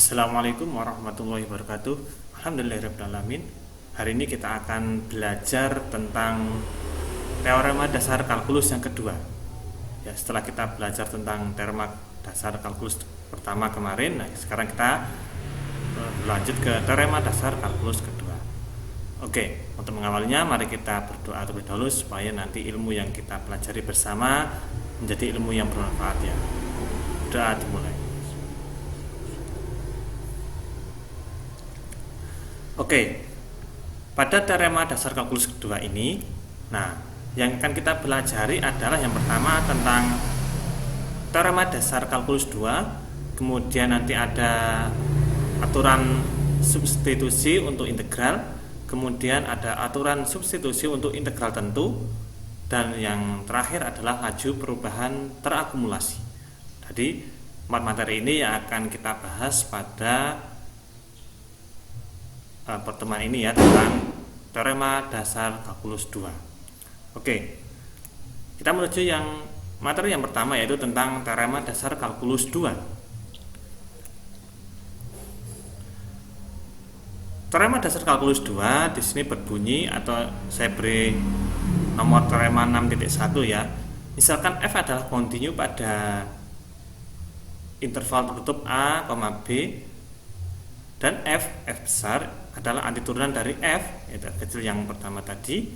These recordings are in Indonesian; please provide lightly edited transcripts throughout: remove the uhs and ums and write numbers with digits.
Assalamualaikum warahmatullahi wabarakatuh. Alhamdulillahirrahmanirrahim. Hari ini kita akan belajar tentang teorema dasar kalkulus yang kedua. Ya, setelah kita belajar tentang teorema dasar kalkulus pertama kemarin, nah sekarang kita lanjut ke teorema dasar kalkulus kedua. Oke, untuk mengawalnya mari kita berdoa terlebih dahulu supaya nanti ilmu yang kita pelajari bersama menjadi ilmu yang bermanfaat ya. Doa dimulai. Oke, pada teorema dasar kalkulus kedua ini, nah yang akan kita pelajari adalah yang pertama tentang teorema dasar kalkulus 2, kemudian nanti ada aturan substitusi untuk integral, kemudian ada aturan substitusi untuk integral tentu, dan yang terakhir adalah laju perubahan terakumulasi. Jadi materi ini yang akan kita bahas pada pertemuan ini ya, tentang teorema dasar kalkulus 2. Oke, kita menuju yang materi yang pertama, yaitu tentang teorema dasar kalkulus 2. Teorema dasar kalkulus 2 di sini berbunyi, atau saya beri nomor teorema 6.1 ya. Misalkan f adalah kontinu pada interval tertutup a, b, dan f besar adalah anti turunan dari f, yaitu f kecil yang pertama tadi,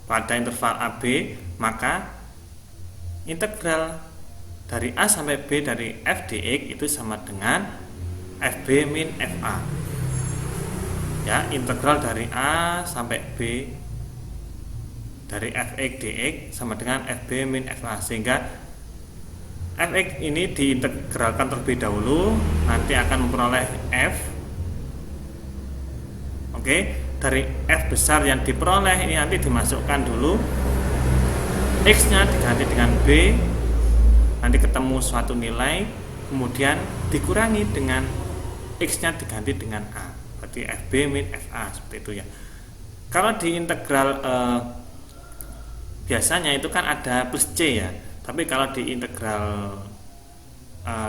pada interval AB, maka integral dari A sampai B dari f dx itu sama dengan fb min fa. Ya, integral dari A sampai B dari fx dx sama dengan fb min fa, sehingga fx ini diintegralkan terlebih dahulu, nanti akan memperoleh f. Oke, dari f besar yang diperoleh ini nanti dimasukkan dulu, x nya diganti dengan b, nanti ketemu suatu nilai, kemudian dikurangi dengan x nya diganti dengan a, berarti fb min fa, seperti itu ya. Kalau di integral biasanya itu kan ada plus c ya, tapi kalau di integral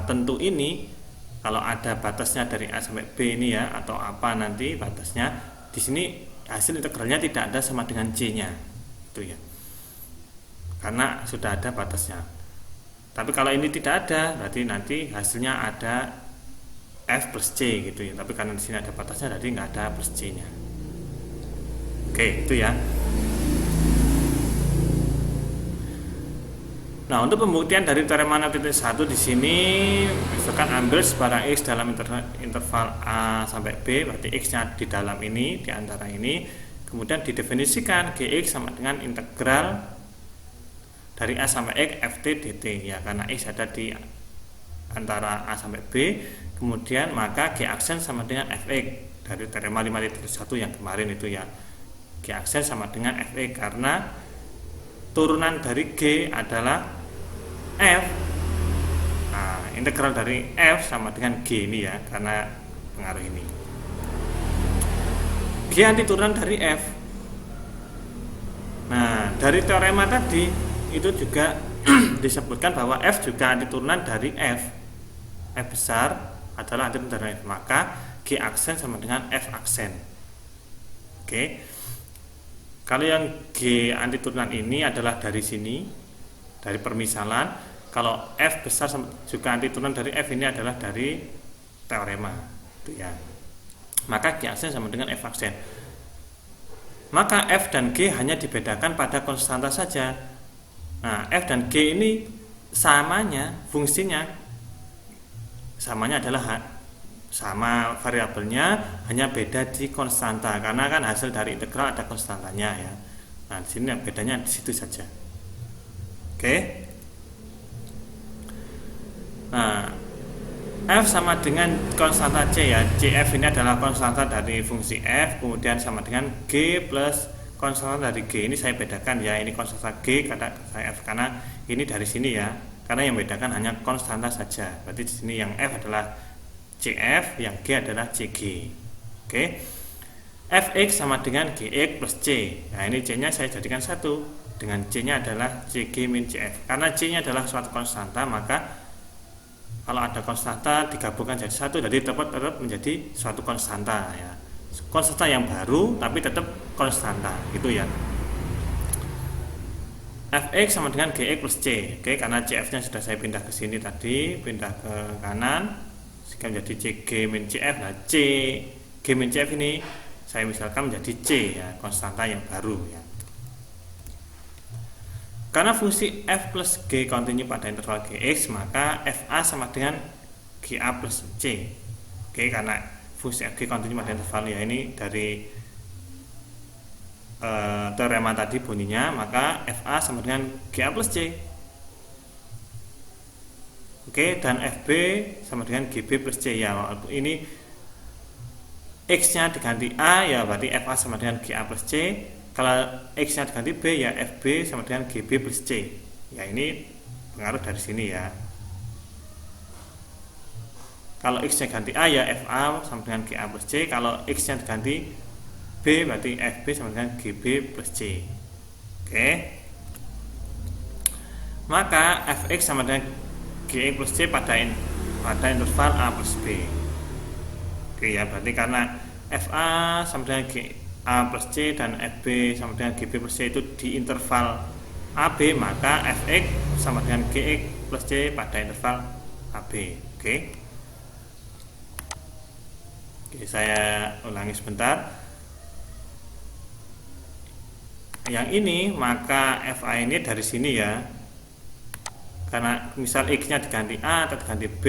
tentu ini, kalau ada batasnya dari A sampai B ini ya, atau apa nanti batasnya, di sini hasil integralnya tidak ada sama dengan C-nya, itu ya, karena sudah ada batasnya. Tapi kalau ini tidak ada, berarti nanti hasilnya ada F plus C gitu ya. Tapi karena di sini ada batasnya, jadi nggak ada plus C-nya. Oke, itu ya. Nah, untuk pembuktian dari teorema 6.1 di sini, misalkan ambil sebarang x dalam interval A sampai B, berarti x-nya di dalam ini, di antara ini, kemudian didefinisikan gx sama dengan integral dari A sampai x ft dt ya, karena x ada di antara A sampai B, kemudian maka g aksen sama dengan fx dari teorema 5.1 yang kemarin itu ya. G aksen sama dengan fx karena turunan dari G adalah F. Nah, integral dari F sama dengan G ini ya, karena pengaruh ini. G anti turunan dari F. Nah, dari teorema tadi itu juga disebutkan bahwa F juga anti turunan dari F. F besar adalah anti turunan dari F, maka G aksen sama dengan F aksen. Oke. Kalau yang G anti turunan ini adalah dari sini, dari permisalan. Kalau F besar juga anti turunan dari F ini adalah dari teorema, itu ya. Maka G aksen sama dengan F aksen. Maka F dan G hanya dibedakan pada konstanta saja. Nah, F dan G ini samanya, fungsinya samanya adalah sama variabelnya, hanya beda di konstanta, karena kan hasil dari integral ada konstantanya ya. Nah, di sini bedanya di situ saja. Oke. Nah, f sama dengan konstanta c ya. Cf ini adalah konstanta dari fungsi f, kemudian sama dengan g plus konstanta dari g. Ini saya bedakan ya, ini konstanta g kata saya f karena ini dari sini ya. Karena yang bedakan hanya konstanta saja. Berarti di sini yang f adalah CF, yang G adalah CG. Oke. Fx sama dengan Gx plus C. Nah, ini C-nya saya jadikan 1. Dengan C-nya adalah CG min CF. Karena C-nya adalah suatu konstanta, maka kalau ada konstanta digabungkan jadi satu, jadi tetap menjadi suatu konstanta ya. Konstanta yang baru tapi tetap konstanta gitu ya. Fx sama dengan Gx plus C. Oke, karena Cf nya sudah saya pindah ke sini tadi, pindah ke kanan sehingga menjadi Cg min Cf. Nah, G min Cf ini saya misalkan menjadi C ya, konstanta yang baru ya. Karena fungsi f plus g kontinu pada interval Gx, maka fa sama dengan Ga plus C. Oke, karena fungsi f g kontinu pada interval ya, ini dari teorema tadi bunyinya, maka fa sama dengan Ga plus C. Oke, dan fb sama dengan Gb plus C ya. Ini x nya diganti a ya, berarti fa sama dengan Ga plus C. Kalau x nya diganti b ya, fb sama dengan Gb plus C ya. Ini pengaruh dari sini ya. Kalau x nya ganti a ya, fa sama dengan Ga plus C. Kalau x nya diganti b berarti fb sama dengan Gb plus C. Oke, maka fx sama dengan Gx plus C pada interval a plus b. Oke ya, berarti karena fa sama dengan A plus C dan fb sama dengan Gb plus C itu di interval AB, maka fx sama dengan Gx plus C pada interval AB. Oke, saya ulangi sebentar. Yang ini maka fa ini dari sini ya, karena misal x nya diganti A atau diganti B,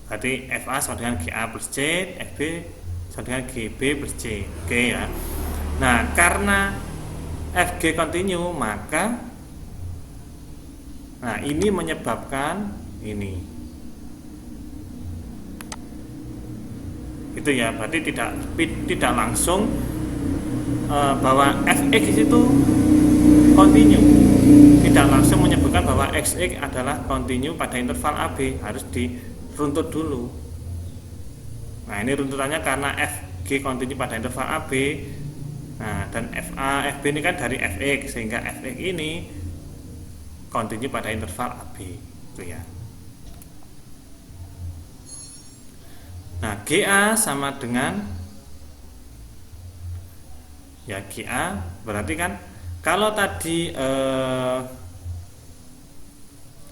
berarti fa sama dengan Ga plus C, fb sama dengan Gb plus C. Oke ya. Nah, karena Fg kontinu, maka ini menyebabkan ini. Itu ya, berarti tidak langsung bahwa Fx itu kontinu. Tidak langsung menyebutkan bahwa Xx adalah kontinu pada interval AB, harus diruntut dulu. Nah, ini runtutannya karena Fg kontinu pada interval AB. Nah, dan FA, FB ini kan dari Fx, sehingga Fx ini kontinu pada interval AB, itu ya. Nah, Ga sama dengan ya, Ga berarti kan kalau tadi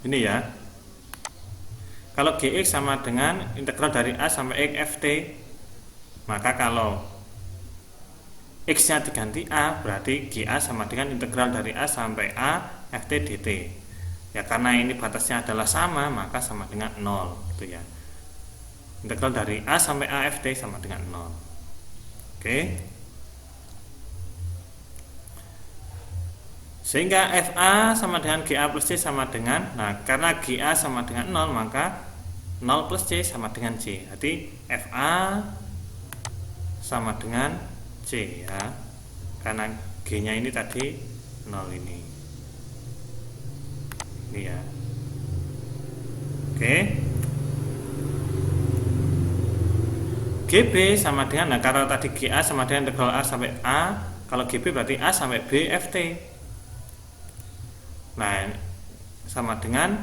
ini ya, kalau Gx sama dengan integral dari A sampai X ft, maka kalau X nya diganti A, berarti Ga sama dengan integral dari A sampai A ft dt ya. Karena ini batasnya adalah sama, maka sama dengan 0 gitu ya. Integral dari A sampai A ft sama dengan 0. Oke, sehingga fa sama dengan Ga plus C sama dengan, karena Ga sama dengan 0, maka 0 plus C sama dengan C. Jadi fa sama dengan C ya, karena G nya ini tadi 0 ini ya. Oke, Gb sama dengan, karena tadi Ga sama dengan integral A sampai A, kalau Gb berarti A sampai B ft. Nah, sama dengan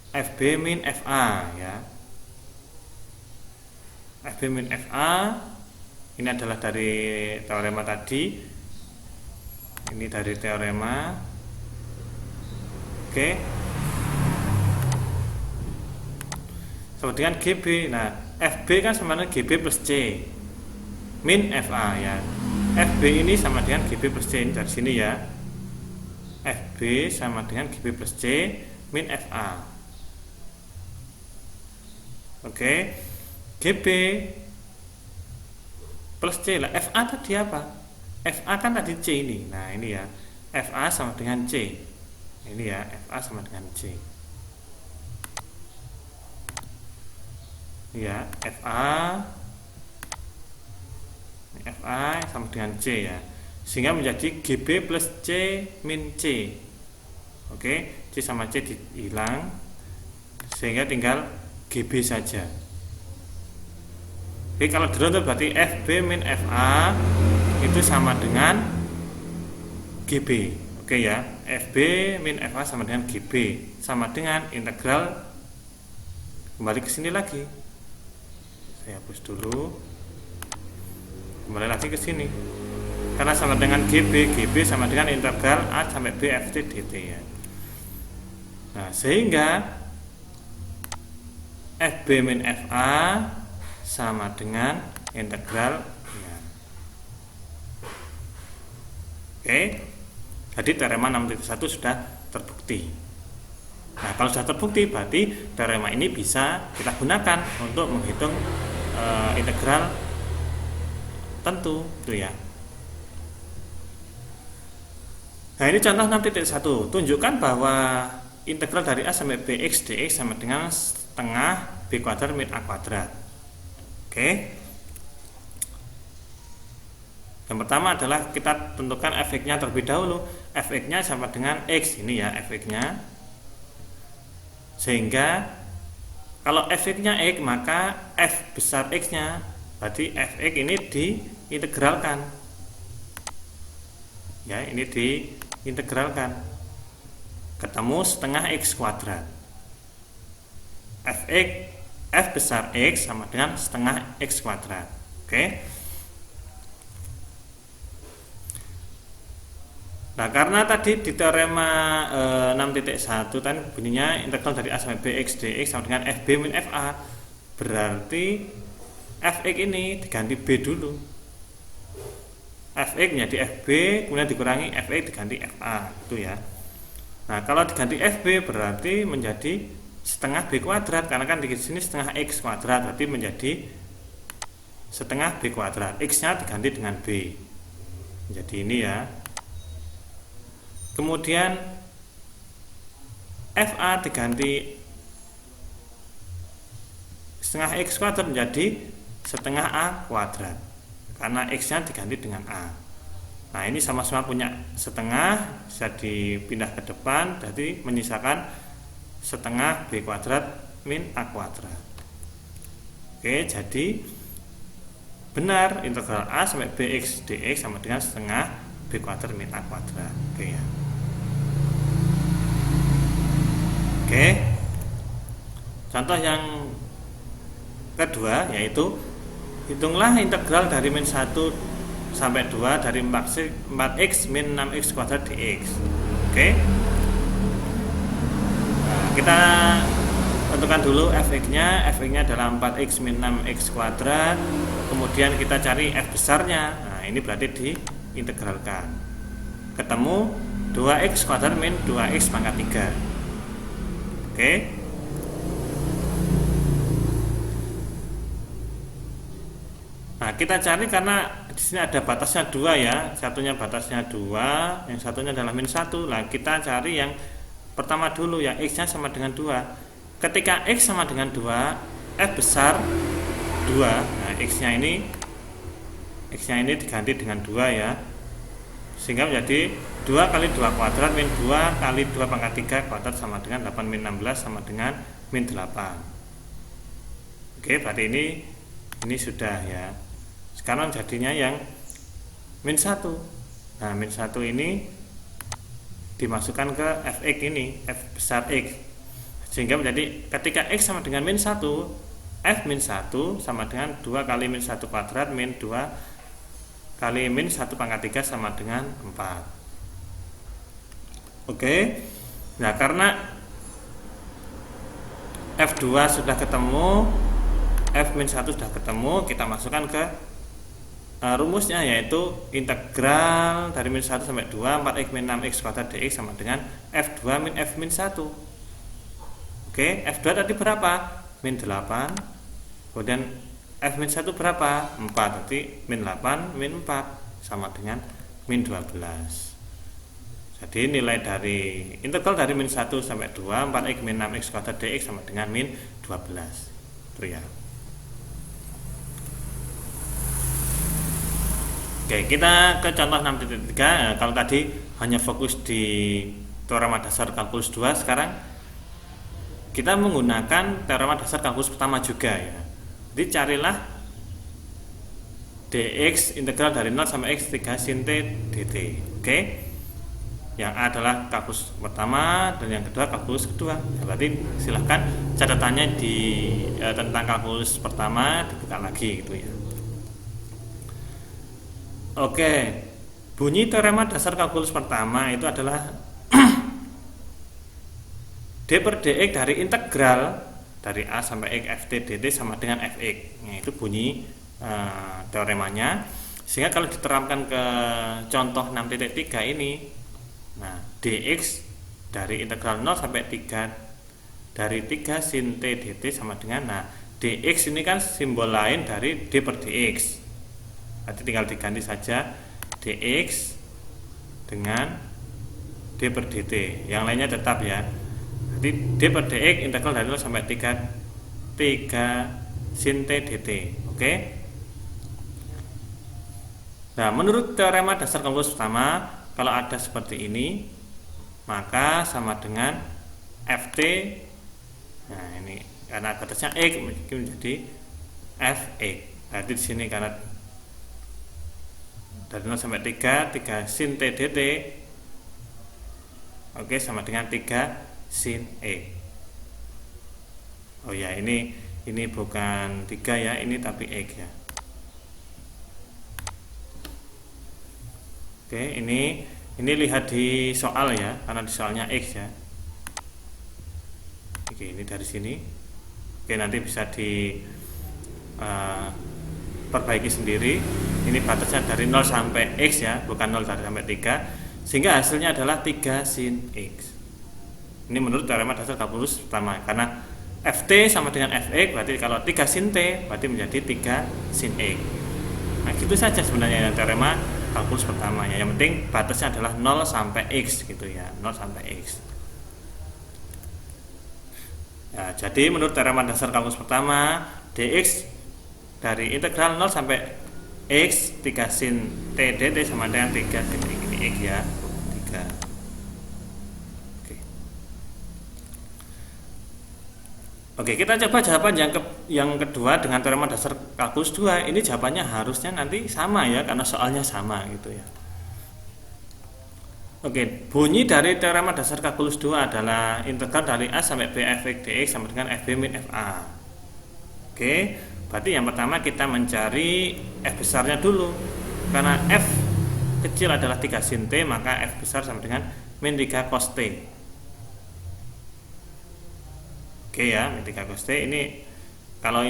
FB min FA ya. FB min FA ini adalah dari teorema tadi. Ini dari teorema. Oke. Sama dengan GB. Nah, FB kan sama dengan GB plus C min FA ya. FB ini sama dengan GB plus C, ini dari sini ya. FB sama dengan Gb plus C min FA. Oke, Gb plus C lah. FA tadi apa? FA kan tadi C ini. Nah, ini ya, FA sama dengan C. Ini ya, FA sama dengan C. Ya, FA sama dengan C ya, sehingga menjadi Gb plus C min C. Oke, C sama C hilang, sehingga tinggal Gb saja. Oke, kalau diruntut berarti Fb min Fa itu sama dengan Gb. Oke ya, FB min FA sama dengan GB, sama dengan integral, kembali ke sini lagi. Saya hapus dulu. Kembali lagi ke sini. Karena sama dengan GB, GB sama dengan integral A sampai B FT dt ya. Nah, sehingga FB min FA sama dengan integral ya. Oke. Jadi teorema 6.1 sudah terbukti. Nah, kalau sudah terbukti berarti teorema ini bisa kita gunakan untuk menghitung integral tentu itu ya. Nah, ini contoh 6.1. Tunjukkan bahwa integral dari A sampai Bx dx sama dengan setengah B kuadrat min A kuadrat. Oke. Yang pertama adalah kita tentukan fx-nya terlebih dahulu. Fx-nya sama dengan X, ini ya fx-nya. Sehingga kalau fx-nya X, maka f besar X-nya berarti fx ini diintegralkan. Ya, ini diintegralkan. Ketemu setengah X kuadrat. F besar X sama dengan setengah X kuadrat. Oke. Nah, karena tadi di teorema 6.1 tadi bunyinya integral dari A sampai Bx dx sama dengan FB min FA, berarti Fx ini diganti B dulu. Fx menjadi FB, kemudian dikurangi Fx diganti FA, itu ya. Nah, kalau diganti FB berarti menjadi setengah B kuadrat, karena kan di sini setengah X kuadrat, berarti menjadi setengah B kuadrat. X-nya diganti dengan B. Jadi ini ya. Kemudian FA diganti setengah X kuadrat menjadi setengah A kuadrat, karena X-nya diganti dengan A. Nah, ini sama-sama punya setengah, bisa dipindah ke depan, berarti menyisakan setengah B kuadrat min A kuadrat. Oke, jadi benar integral A sampai Bx dx sama dengan setengah B kuadrat min A kuadrat. Oke ya. Oke. Contoh yang kedua yaitu hitunglah integral dari min 1 sampai 2 dari 4x min 6x kuadrat dx. Oke. Nah, kita tentukan dulu fx-nya. Fx-nya adalah 4x min 6x kuadrat. Kemudian kita cari f besarnya. Nah, ini berarti diintegralkan. Ketemu 2x kuadrat min 2x pangkat 3. Oke. Nah, kita cari karena di sini ada batasnya 2 ya. Satunya batasnya 2, yang satunya adalah min 1. Nah, kita cari yang pertama dulu yang x-nya sama dengan 2. Ketika x sama dengan 2, f besar 2. Nah, x-nya ini diganti dengan 2 ya. Sehingga menjadi 2 kali 2 kuadrat min 2 kali 2 pangkat 3 kuadrat sama dengan 8 min 16 sama dengan min 8. Oke, berarti ini sudah ya. Sekarang jadinya yang min 1. Nah, min 1 ini dimasukkan ke fx ini, f besar x. Sehingga menjadi ketika x sama dengan min 1, f min 1 sama dengan 2 kali min 1 kuadrat min 2 kali min 1 pangkat 3 sama dengan 4. Oke. Nah, karena F2 sudah ketemu, F min 1 sudah ketemu, kita masukkan ke rumusnya, yaitu integral dari min 1 sampai 2 4x min 6x kuadrat dx sama dengan F2 min F min 1. Oke, F2 tadi berapa? Min 8. Kemudian F min 1 berapa? 4. Berarti min 8 min 4 sama dengan min 12. Jadi nilai dari integral dari min 1 sampai 2 4x min 6x kuadrat dx sama dengan min 12. Itu ya. Oke, kita ke contoh 6.3. Kalau tadi hanya fokus di teorema dasar kalkulus 2, sekarang kita menggunakan teorema dasar kalkulus pertama juga ya. Jadi carilah dx integral dari 0 sampai x 3 sin t dt. Oke. Yang A adalah kalkulus pertama dan yang kedua kalkulus kedua. Ya, berarti silahkan catatannya di tentang kalkulus pertama dibuka lagi gitu ya. Oke, bunyi teorema dasar kalkulus pertama itu adalah D per dx dari integral dari A sampai X ft dt sama dengan fx. Nah, itu bunyi teoremanya. Sehingga kalau diterapkan ke contoh 6.3 ini, nah dx dari integral 0 sampai 3 dari 3 sin t dt sama dengan, nah dx ini kan simbol lain dari d per dx. Nanti tinggal diganti saja dx dengan d per dt. Yang lainnya tetap ya. Jadi d per dx integral dari 0 sampai 3 sin t dt. Oke. Nah, menurut teorema dasar kalkulus pertama, kalau ada seperti ini, maka sama dengan ft. Nah, ini karena batasnya x menjadi fx. Berarti di sini karena dari 0 sampai 3 sin t dt. Oke, sama dengan 3 sin e. Oh ya, ini bukan 3 ya, ini tapi x ya. Oke, ini lihat di soal ya, karena di soalnya x ya. Oke, ini dari sini. Oke, nanti bisa di perbaiki sendiri. Ini batasnya dari 0 sampai x ya, bukan 0 sampai 3, sehingga hasilnya adalah 3 sin x. Ini menurut teorema dasar kalkulus pertama, karena ft sama dengan fx, berarti kalau 3 sin t berarti menjadi 3 sin x. Nah, gitu saja sebenarnya yang teorema kalkulus pertama ya. Yang penting batasnya adalah 0 sampai x gitu ya, 0 sampai x. Ya, jadi menurut teorema dasar kalkulus pertama, dx dari integral 0 sampai x 3 sin t dt sama dengan 3 sin ini x ya, 3. Oke, kita coba jawaban yang kedua dengan teorema dasar kalkulus 2. Ini jawabannya harusnya nanti sama ya, karena soalnya sama gitu ya. Oke, bunyi dari teorema dasar kalkulus 2 adalah integral dari A sampai B fx dx sama dengan fb min fa. Oke, berarti yang pertama kita mencari f besarnya dulu. Karena f kecil adalah 3 sin t, maka f besar sama dengan min 3 cos t. Oke ya, min 3 cos t ini kalau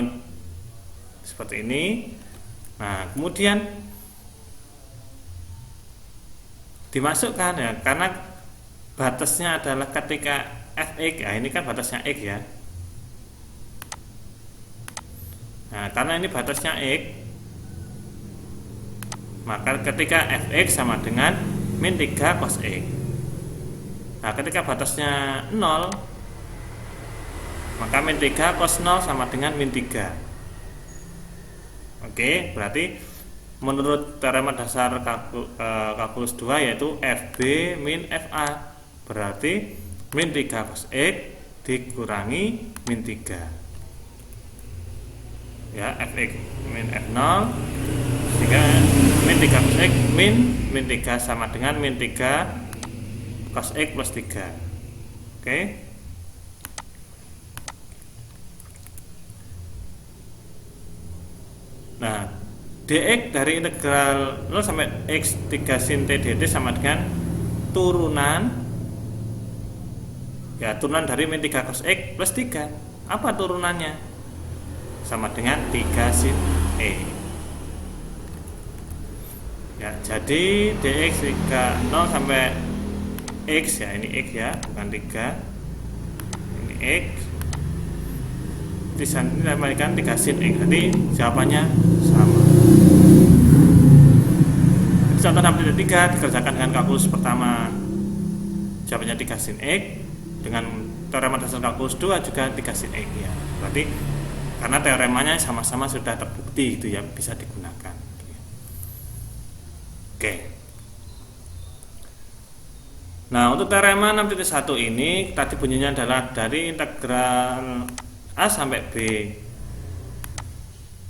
seperti ini. Nah, kemudian dimasukkan ya, karena batasnya adalah ketika fx. Nah, ini kan batasnya x ya. Nah, karena ini batasnya x, maka ketika fx sama dengan min 3 cos x. Nah, ketika batasnya 0, maka min 3 cos 0 sama dengan min 3. Oke, berarti menurut teorema dasar kalkulus 2 yaitu fb min fa. Berarti min 3 cos x dikurangi min 3. Ya, fx min f0, sehingga min 3 cos x min 3 sama dengan min 3 cos x plus 3. Oke. Nah, dx dari integral 0 sampai x 3 sin t dt sama dengan turunan dari min 3 cos x plus 3. Apa turunannya? Sama dengan 3 sin e. Ya, jadi dx 0 sampai x ya, ini x ya, bukan 3. Ini x. Di sana dinamakan 3 sin x. Jadi jawabannya sama. Contoh 6.3 dikerjakan dengan kalkulus pertama, jawabannya 3 sin x. Dengan teorema dasar kalkulus 2 juga 3 sin x ya. Berarti karena teoremanya sama-sama sudah terbukti itu ya, bisa digunakan. Oke. Nah, untuk teorema 6.1 ini tadi bunyinya adalah dari integral A sampai B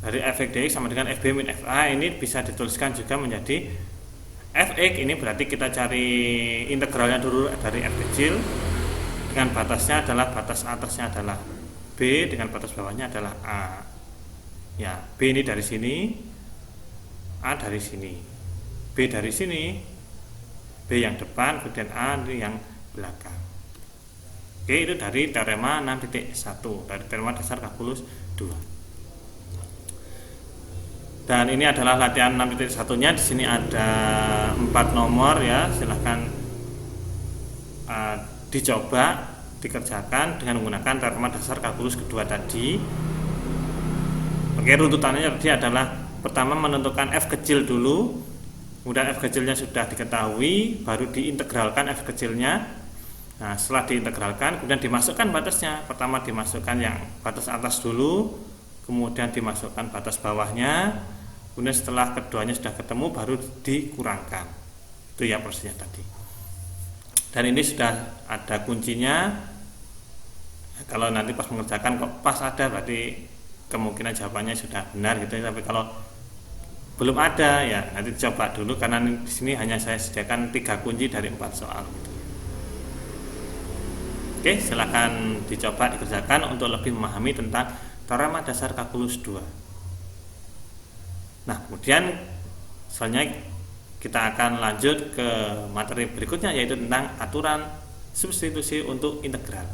dari fx dx sama dengan fb min fa. Ini bisa dituliskan juga menjadi fx ini berarti kita cari integralnya dulu dari f kecil dengan batasnya adalah batas atasnya adalah b dengan batas bawahnya adalah a. Ya, b ini dari sini, a dari sini, b dari sini, b yang depan, kemudian a ini yang belakang. Oke, itu dari teorema 6.1 dari teorema dasar kalkulus 2. Dan ini adalah latihan 6.1-nya. Di sini ada 4 nomor ya, silahkan dicoba dikerjakan dengan menggunakan teorema dasar kalkulus kedua tadi. Oke, runtutannya tadi adalah pertama menentukan f kecil dulu, kemudian f kecilnya sudah diketahui, baru diintegralkan f kecilnya. Nah, setelah diintegralkan kemudian dimasukkan batasnya. Pertama dimasukkan yang batas atas dulu, kemudian dimasukkan batas bawahnya, kemudian setelah keduanya sudah ketemu baru dikurangkan. Itu ya prosesnya tadi. Dan ini sudah ada kuncinya. Kalau nanti pas mengerjakan kok pas ada, berarti kemungkinan jawabannya sudah benar gitu. Tapi kalau belum ada ya nanti coba dulu, karena di sini hanya saya sediakan 3 kunci dari 4 soal. Oke, silakan dicoba dikerjakan untuk lebih memahami tentang teorema dasar kalkulus 2. Nah, kemudian selanjutnya kita akan lanjut ke materi berikutnya, yaitu tentang aturan substitusi untuk integral.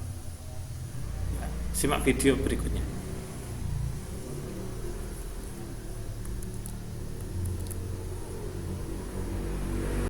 Simak video berikutnya.